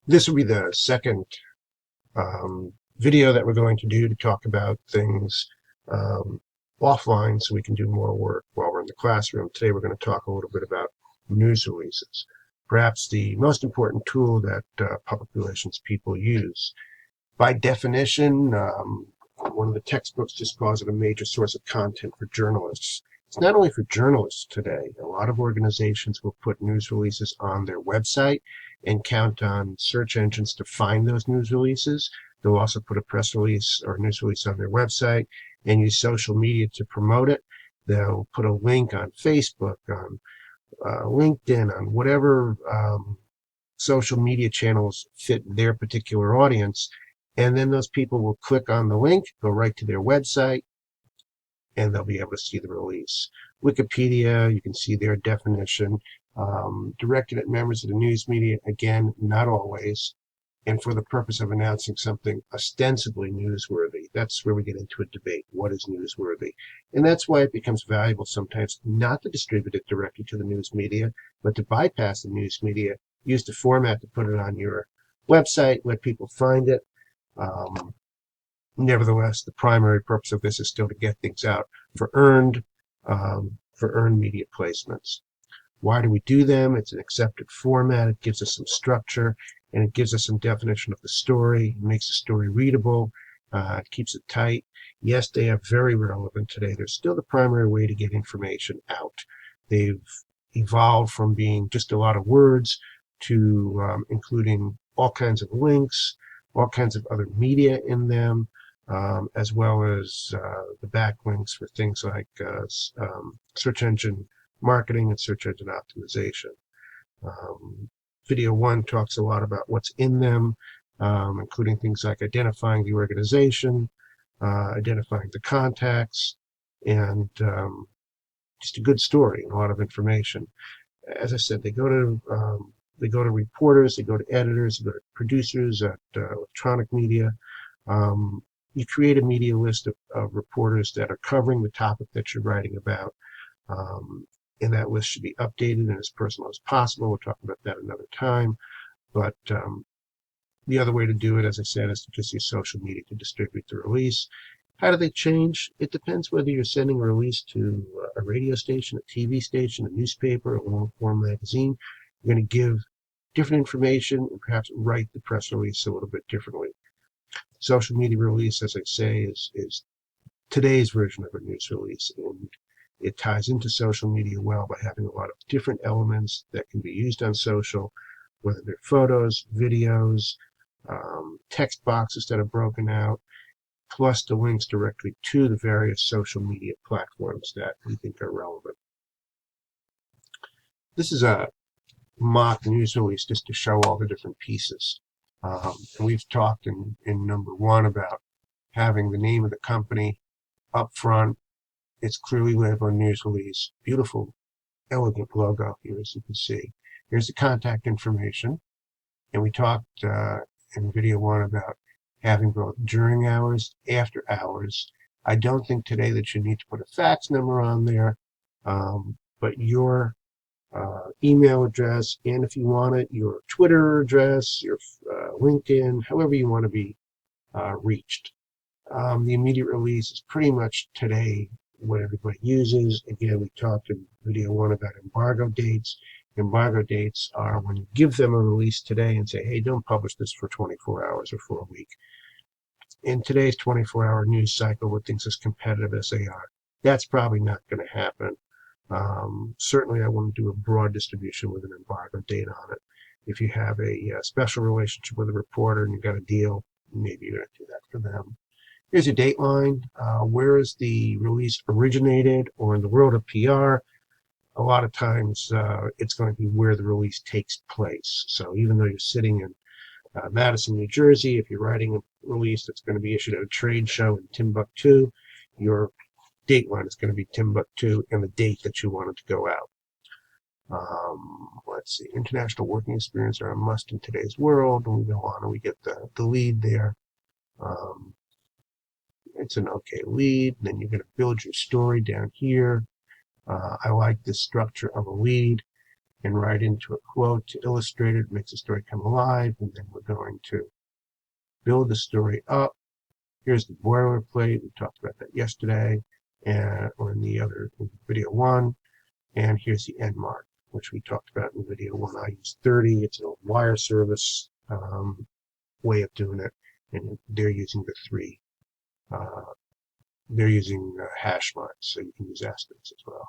This will be the second video that we're going to do to talk about things um, offline so we can do more work while we're in the classroom. Today we're going to talk a little bit about news releases, perhaps the most important tool that public relations people use. By definition, one of the textbooks just calls it a major source of content for journalists. It's not only for journalists today. A lot of organizations will put news releases on their website and count on search engines to find those news releases. They'll also put a press release or news release on their website and use social media to promote it. They'll put a link on Facebook, on LinkedIn, on whatever social media channels fit their particular audience. And then those people will click on the link, go right to their website, and they'll be able to see the release. Wikipedia, you can see their definition. Directed at members of the news media, again, not always, and for the purpose of announcing something ostensibly newsworthy. That's where we get into a debate. What is newsworthy? And that's why it becomes valuable sometimes not to distribute it directly to the news media, but to bypass the news media, use the format to put it on your website, let people find it. Nevertheless, the primary purpose of this is still to get things out for earned media placements. Why do we do them? It's an accepted format. It gives us some structure, and it gives us some definition of the story. It makes the story readable. It keeps it tight. Yes, they are very relevant today. They're still the primary way to get information out. They've evolved from being just a lot of words to including all kinds of links, all kinds of other media in them, as well as the backlinks for things like search engine marketing and search engine optimization. Video one talks a lot about what's in them, including things like identifying the organization, identifying the contacts, and just a good story and a lot of information. As I said, they go to reporters, they go to editors, they go to producers at electronic media. You create a media list of reporters that are covering the topic that you're writing about. And that list should be updated and as personal as possible. We'll talk about that another time. But the other way to do it, as I said, is to just use social media to distribute the release. How do they change? It depends whether you're sending a release to a radio station, a TV station, a newspaper, a long-form magazine. You're going to give different information and perhaps write the press release a little bit differently. Social media release, as I say, is today's version of a news release, and it ties into social media well by having a lot of different elements that can be used on social, whether they're photos, videos, text boxes that are broken out, plus the links directly to the various social media platforms that we think are relevant. This is a mock news release just to show all the different pieces. And we've talked in number one about having the name of the company up front. It's clearly labeled news release. Beautiful, elegant logo here, as you can see. Here's the contact information. And we talked in video one about having both during hours, after hours. I don't think today that you need to put a fax number on there, but your email address, and if you want it, your Twitter address, your LinkedIn, however you want to be reached. The immediate release is pretty much today what everybody uses. Again, we talked in video one about embargo dates. Embargo dates are when you give them a release today and say, hey, don't publish this for 24 hours or for a week. In today's 24-hour news cycle with things as competitive as they are, that's probably not going to happen. Certainly, I wouldn't do a broad distribution with an embargo date on it. If you have a special relationship with a reporter and you've got a deal, maybe you're going to do that for them. Here's your dateline. Where is the release originated? Or in the world of PR, a lot of times it's going to be where the release takes place. So even though you're sitting in Madison, New Jersey, if you're writing a release that's going to be issued at a trade show in Timbuktu, your dateline is going to be Timbuktu and the date that you want it to go out. Let's see, international working experience are a must in today's world. And we go on and we get the lead there. It's an okay lead. And then you're going to build your story down here. I like this structure of a lead. and write into a quote to illustrate it, makes the story come alive, and then we're going to build the story up. Here's the boilerplate. We talked about that yesterday, or in the other in video 1. And here's the end mark, which we talked about in video 1. I use 30. It's a wire service way of doing it, and they're using the 3. They're using hash marks, so you can use asterisks as well.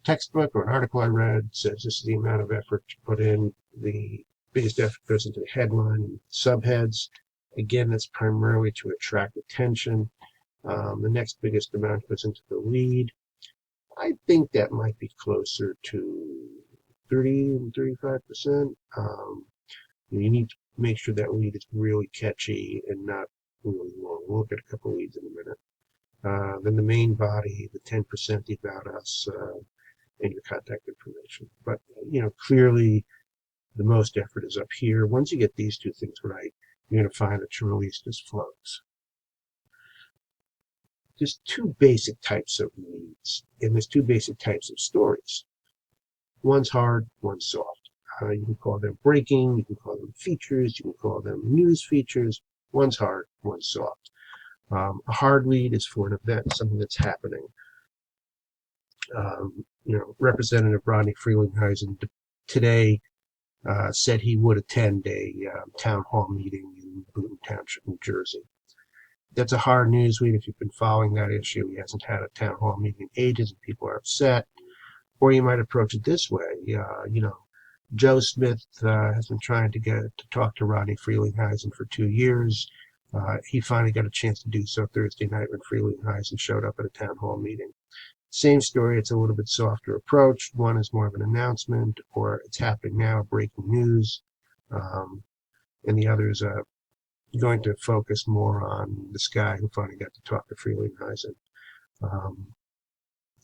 Textbook or an article I read says this is the amount of effort to put in. The biggest effort goes into the headline and subheads. Again, that's primarily to attract attention. The next biggest amount goes into the lead. I think that might be closer to 30 and 35%. You need to make sure that lead is really catchy and not really long. We'll look at a couple leads in a minute. Then the main body, the 10%, the about us, and your contact information. But, clearly the most effort is up here. Once you get these 2 things right, you're going to find that your release just flows. There's 2 basic types of leads, and there's 2 basic types of stories. One's hard, one's soft. You can call them breaking, you can call them features, you can call them news features. One's hard, one's soft. A hard lead is for an event, something that's happening. Representative Rodney Frelinghuysen today said he would attend a town hall meeting in Boonton Township, New Jersey. That's a hard news lead if you've been following that issue. He hasn't had a town hall meeting in ages and people are upset. Or you might approach it this way. Joe Smith has been trying to talk to Rodney Frelinghuysen for 2 years. He finally got a chance to do so Thursday night when Frelinghuysen showed up at a town hall meeting. Same story, it's a little bit softer approach. One is more of an announcement, or it's happening now, breaking news. And the other is going to focus more on this guy who finally got to talk to Frelinghuysen.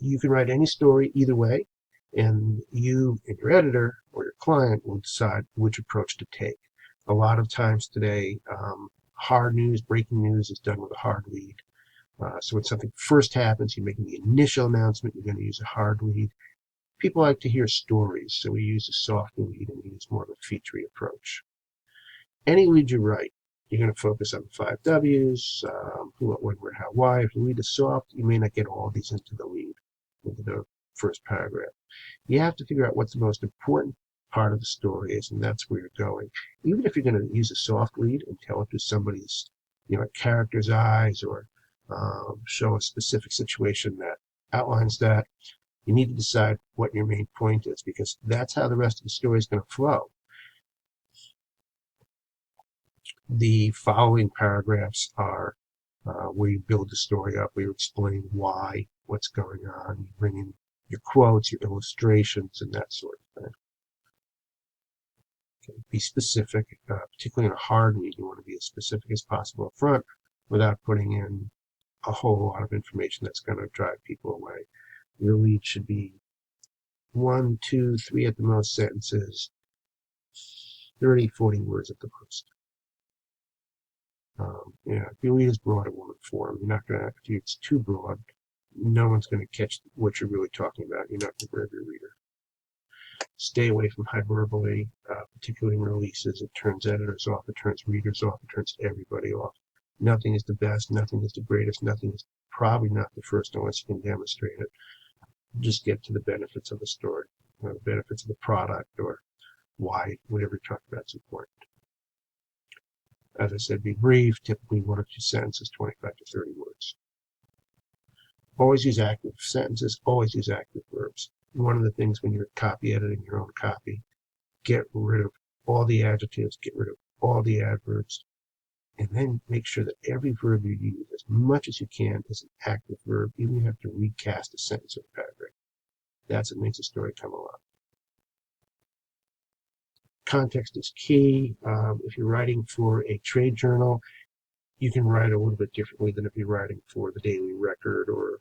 You can write any story either way, and you and your editor or your client will decide which approach to take. A lot of times today, hard news, breaking news is done with a hard lead. So when something first happens, you're making the initial announcement, you're going to use a hard lead. People like to hear stories, so we use a soft lead and we use more of a featurey approach. Any lead you write, you're going to focus on the 5 W's, who, what, when, where, how, why. If the lead is soft, you may not get all these into the lead, into the first paragraph. You have to figure out what the most important part of the story is, and that's where you're going. Even if you're going to use a soft lead and tell it through somebody's, a character's eyes, or show a specific situation that outlines that, you need to decide what your main point is, because that's how the rest of the story is going to flow. The following paragraphs are where you build the story up, where you explain why, what's going on, you bring in your quotes, your illustrations, and that sort of thing. Okay. Be specific, particularly in a hard lead. You want to be as specific as possible up front without putting in a whole lot of information that's going to drive people away. Your lead should be 1, 2, 3 at the most sentences, 30, 40 words at the most. If your lead is broad, it won't inform. You're not going to, if it's too broad, no one's going to catch what you're really talking about. You're not going to grab your reader. Stay away from hyperbole, particularly in releases. It turns editors off, it turns readers off, it turns everybody off. Nothing is the best, nothing is the greatest, nothing is probably not the first unless you can demonstrate it. Just get to the benefits of the story, the benefits of the product, or why whatever you're talking about is important. As I said, be brief, typically 1 or 2 sentences, 25 to 30 words. Always use active sentences, always use active verbs. One of the things when you're copy editing your own copy, get rid of all the adjectives, get rid of all the adverbs, and then make sure that every verb you use, as much as you can, is an active verb, even if you have to recast a sentence or a paragraph. That's what makes a story come alive. Context is key. If you're writing for a trade journal, you can write a little bit differently than if you're writing for the Daily Record, or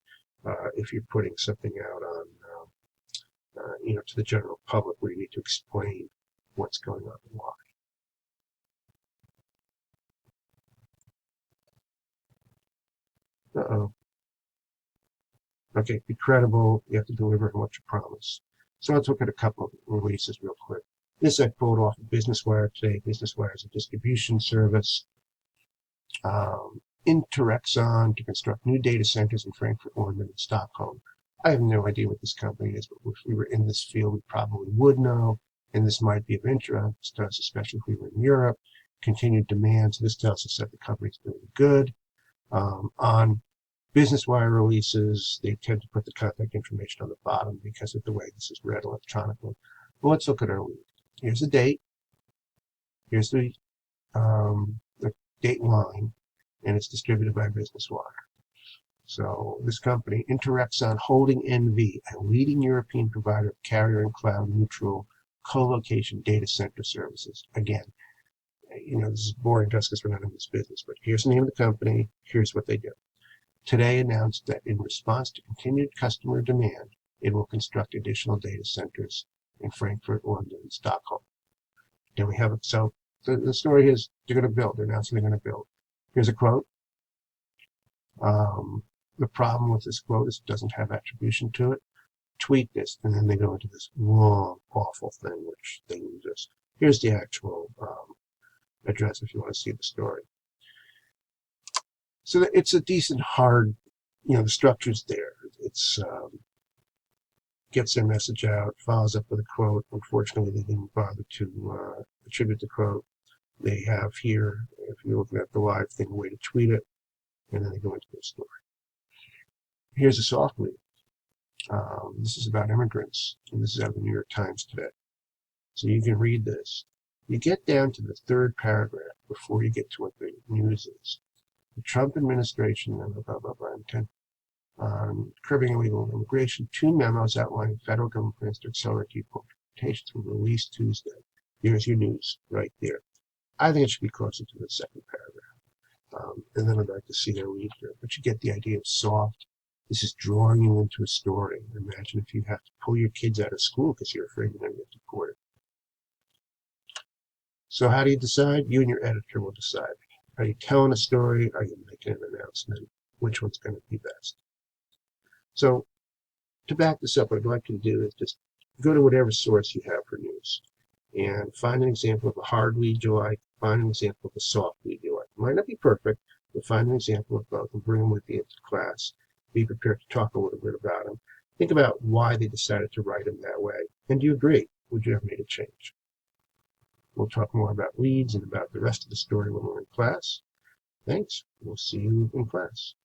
if you're putting something out on, to the general public, where you need to explain what's going on and why. Okay, be credible. You have to deliver on what you promise. So let's look at a couple of releases real quick. This I pulled off of Business Wire today. Business Wire is a distribution service. Interexon to construct new data centers in Frankfurt, London, and Stockholm. I have no idea what this company is, but if we were in this field, we probably would know, and this might be of interest to us, especially if we were in Europe. Continued demand, so this tells us that the company's doing good. On Business Wire releases, they tend to put the contact information on the bottom because of the way this is read electronically. Well, let's look at our lead. Here's the date. Here's the date line, and it's distributed by Business Wire. So this company, Interexon Holding NV, a leading European provider of carrier and cloud neutral co-location data center services. Again, this is boring to us because we're not in this business, but here's the name of the company. Here's what they do. Today announced that in response to continued customer demand, it will construct additional data centers in Frankfurt, London, and Stockholm. Then we have it. So the story is they're going to build. They're announcing they're going to build. Here's a quote. The problem with this quote is it doesn't have attribution to it. Tweet this, and then they go into this long, awful thing, which they use this. Here's the actual address if you want to see the story. So it's a decent hard, the structure's there. It's gets their message out, follows up with a quote. Unfortunately, they didn't bother to attribute the quote. They have here, if you're looking at the live thing, a way to tweet it, and then they go into their story. Here's a soft lead. This is about immigrants, and this is out of the New York Times today. So you can read this. You get down to the third paragraph before you get to what the news is. The Trump administration, blah, blah, blah, intent on curbing illegal immigration, 2 memos outlining federal government plans to accelerate deportations were released Tuesday. Here's your news right there. I think it should be closer to the second paragraph. And then I'd like to see their lead here. But you get the idea of soft. This is drawing you into a story. Imagine if you have to pull your kids out of school because you're afraid you're going to get deported. So how do you decide? You and your editor will decide. Are you telling a story? Are you making an announcement? Which one's going to be best? So to back this up, what I'd like you to do is just go to whatever source you have for news and find an example of a hard lead you like, find an example of a soft lead you like. It might not be perfect, but find an example of both and bring them with you into class. Be prepared to talk a little bit about them. Think about why they decided to write them that way. And do you agree? Would you have made a change? We'll talk more about leads and about the rest of the story when we're in class. Thanks. We'll see you in class.